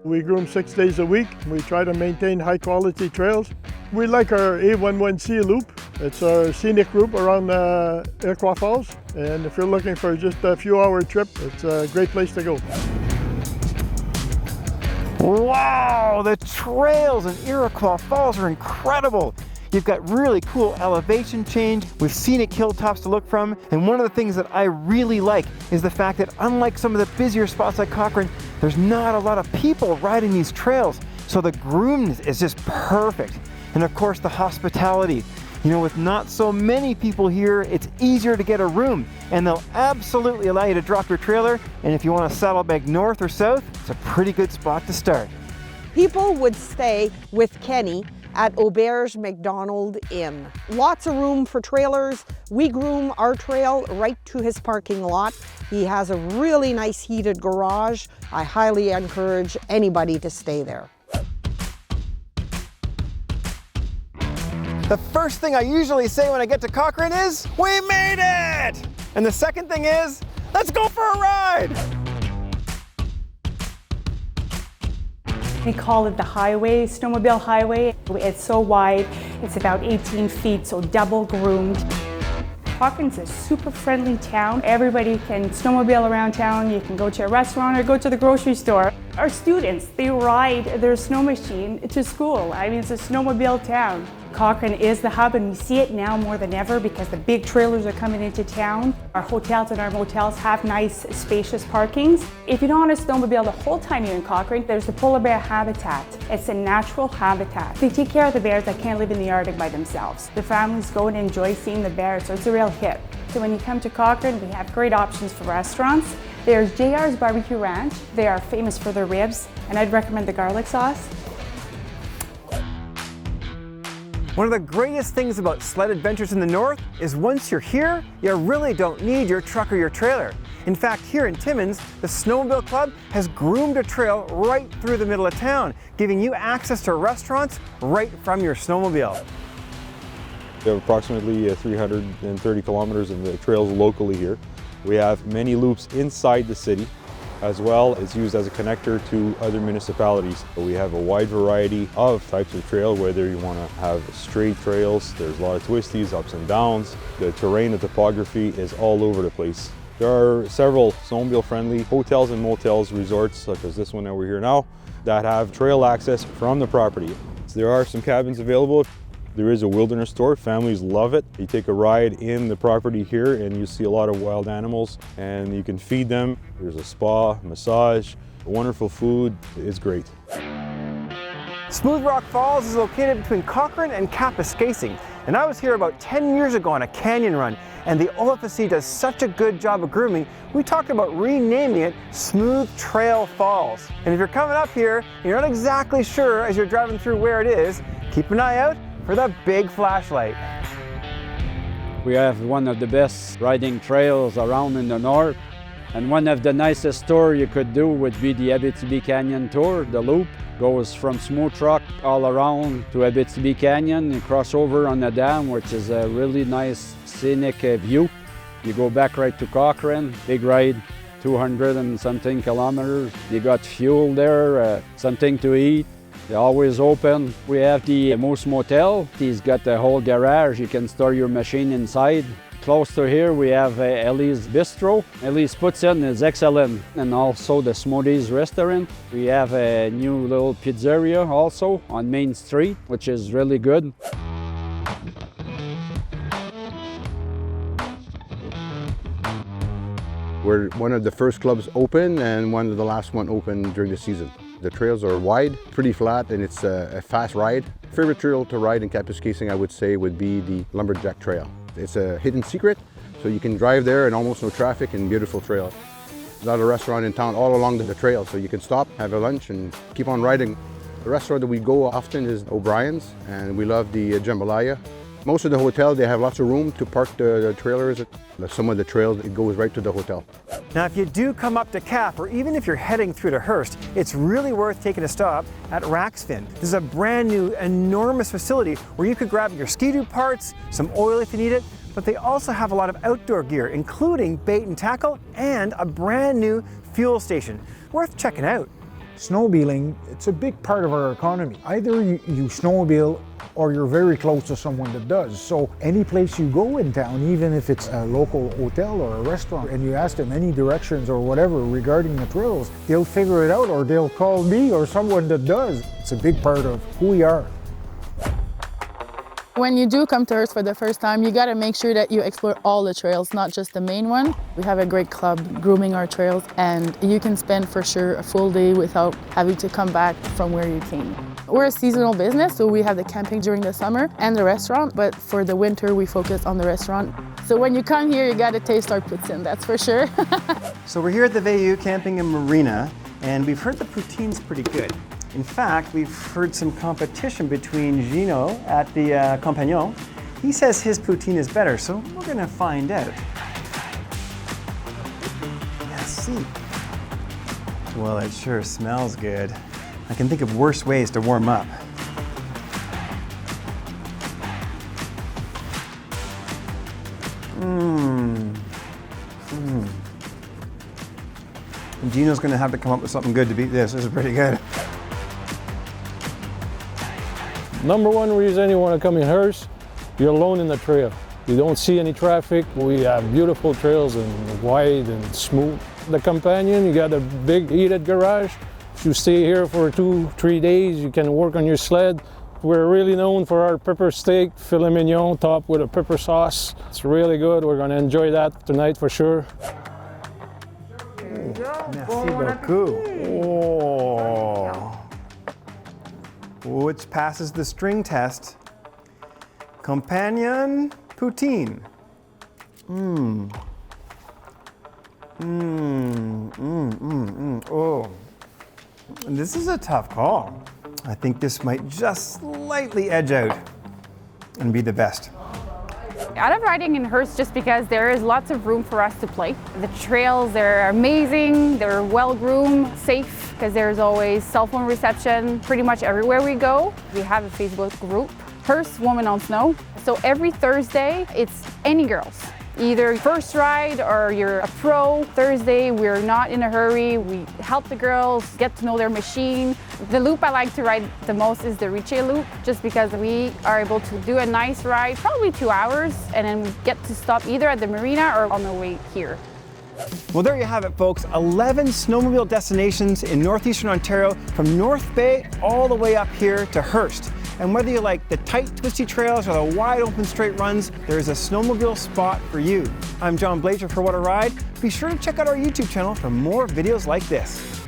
We groom 6 days a week. We try to maintain high quality trails. We like our A11C loop. It's our scenic route around Iroquois Falls. And if you're looking for just a few hour trip, it's a great place to go. Wow, the trails in Iroquois Falls are incredible. You've got really cool elevation change with scenic hilltops to look from. And one of the things that I really like is the fact that unlike some of the busier spots like Cochrane, there's not a lot of people riding these trails. So the grooming is just perfect. And of course the hospitality. You know, with not so many people here, it's easier to get a room, and they'll absolutely allow you to drop your trailer. And if you want to saddle back north or south, it's a pretty good spot to start. People would stay with Kenny at Auberge McDonald Inn. Lots of room for trailers. We groom our trail right to his parking lot. He has a really nice heated garage. I highly encourage anybody to stay there. The first thing I usually say when I get to Cochrane is, "We made it!" And the second thing is, "Let's go for a ride!" We call it the highway, Snowmobile highway. It's so wide, it's about 18 feet, so double groomed. Cochrane's a super friendly town. Everybody can snowmobile around town. You can go to a restaurant or go to the grocery store. Our students, they ride their snow machine to school. I mean, it's a snowmobile town. Cochrane is the hub, and we see it now more than ever because the big trailers are coming into town. Our hotels and our motels have nice, spacious parkings. If you don't want to snowmobile the whole time you're in Cochrane, there's the polar bear habitat. It's a natural habitat. They take care of the bears that can't live in the Arctic by themselves. The families go and enjoy seeing the bears, so it's a real hit. So when you come to Cochrane, we have great options for restaurants. There's JR's Barbecue Ranch. They are famous for their ribs, and I'd recommend the garlic sauce. One of the greatest things about sled adventures in the north is once you're here, you really don't need your truck or your trailer. In fact, here in Timmins, the Snowmobile Club has groomed a trail right through the middle of town, giving you access to restaurants right from your snowmobile. We have approximately 330 kilometers of the trails locally here. We have many loops inside the city, as well as used as a connector to other municipalities. We have a wide variety of types of trail, whether you want to have straight trails, there's a lot of twisties, ups and downs. The terrain, the topography is all over the place. There are several snowmobile-friendly hotels and motels, resorts, such as this one that we're here now, that have trail access from the property. So there are some cabins available. There is a wilderness store. Families love it. You take a ride in the property here and you see a lot of wild animals and you can feed them. There's a spa, massage, wonderful food. It's great. Smooth Rock Falls is located between Cochrane and Kapuskasing. And I was here about 10 years ago on a canyon run, and the OFSC does such a good job of grooming, we talked about renaming it Smooth Trail Falls. And if you're coming up here and you're not exactly sure as you're driving through where it is, keep an eye out for the big flashlight. We have one of the best riding trails around in the north, and one of the nicest tours you could do would be the Abitibi Canyon Tour. The loop goes from Smooth Rock all around to Abitibi Canyon and cross over on the dam, which is a really nice scenic view. You go back right to Cochrane, big ride, 200 and something kilometers. You got fuel there, something to eat. They're always open. We have the Moose Motel. He's got the whole garage. You can store your machine inside. Close to here, we have Ellie's Bistro. Ellie's Poutine is excellent, and also the Smoothies Restaurant. We have a new little pizzeria also on Main Street, which is really good. We're one of the first clubs open and one of the last one open during the season. The trails are wide, pretty flat, and it's a fast ride. Favorite trail to ride in Kapuskasing, I would say, would be the Lumberjack Trail. It's a hidden secret, so you can drive there and almost no traffic and beautiful trail. There's a lot of restaurants in town all along the trail, so you can stop, have a lunch, and keep on riding. The restaurant that we go often is O'Brien's, and we love the jambalaya. Most of the hotel, they have lots of room to park the trailers. Some of the trails, it goes right to the hotel. Now, if you do come up to Cap, or even if you're heading through to Hearst, it's really worth taking a stop at Raxfin. This is a brand new, enormous facility where you could grab your Ski-Doo parts, some oil if you need it, but they also have a lot of outdoor gear, including bait and tackle, and a brand new fuel station. Worth checking out. Snowmobiling, it's a big part of our economy. Either you snowmobile or you're very close to someone that does. So any place you go in town, even if it's a local hotel or a restaurant, and you ask them any directions or whatever regarding the trails, they'll figure it out, or they'll call me or someone that does. It's a big part of who we are. When you do come to Hearst for the first time, you got to make sure that you explore all the trails, not just the main one. We have a great club grooming our trails, and you can spend for sure a full day without having to come back from where you came. We're a seasonal business, so we have the camping during the summer and the restaurant, but for the winter we focus on the restaurant. So when you come here, you got to taste our poutine, that's for sure. So we're here at the Veilleux Camping and Marina, and we've heard the poutine's pretty good. In fact, we've heard some competition between Gino at the Compagnon. He says his poutine is better, so we're gonna find out. Merci. Well, it sure smells good. I can think of worse ways to warm up. And Gino's gonna have to come up with something good to beat this. This is pretty good. Number one reason you want to come in Hearst, you're alone in the trail. You don't see any traffic. We have beautiful trails and wide and smooth. The Companion, you got a big heated garage. If you stay here for 2-3 days, you can work on your sled. We're really known for our pepper steak, filet mignon, topped with a pepper sauce. It's really good. We're going to enjoy that tonight for sure. Merci beaucoup. Oh. Which passes the string test. Companion poutine. Oh. This is a tough call. I think this might just slightly edge out and be the best. I love riding in Hearst just because there is lots of room for us to play. The trails, they're amazing, they're well groomed, safe, because there's always cell phone reception pretty much everywhere we go. We have a Facebook group, Hearst Woman on Snow. So every Thursday, it's any girls. Either first ride or you're a pro. Thursday, we're not in a hurry. We help the girls get to know their machine. The loop I like to ride the most is the Riche loop, just because we are able to do a nice ride, probably 2 hours, and then we get to stop either at the marina or on the way here. Well, there you have it, folks. 11 snowmobile destinations in Northeastern Ontario, from North Bay all the way up here to Hearst. And whether you like the tight, twisty trails or the wide open straight runs, there's a snowmobile spot for you. I'm John Blazer for What a Ride. Be sure to check out our YouTube channel for more videos like this.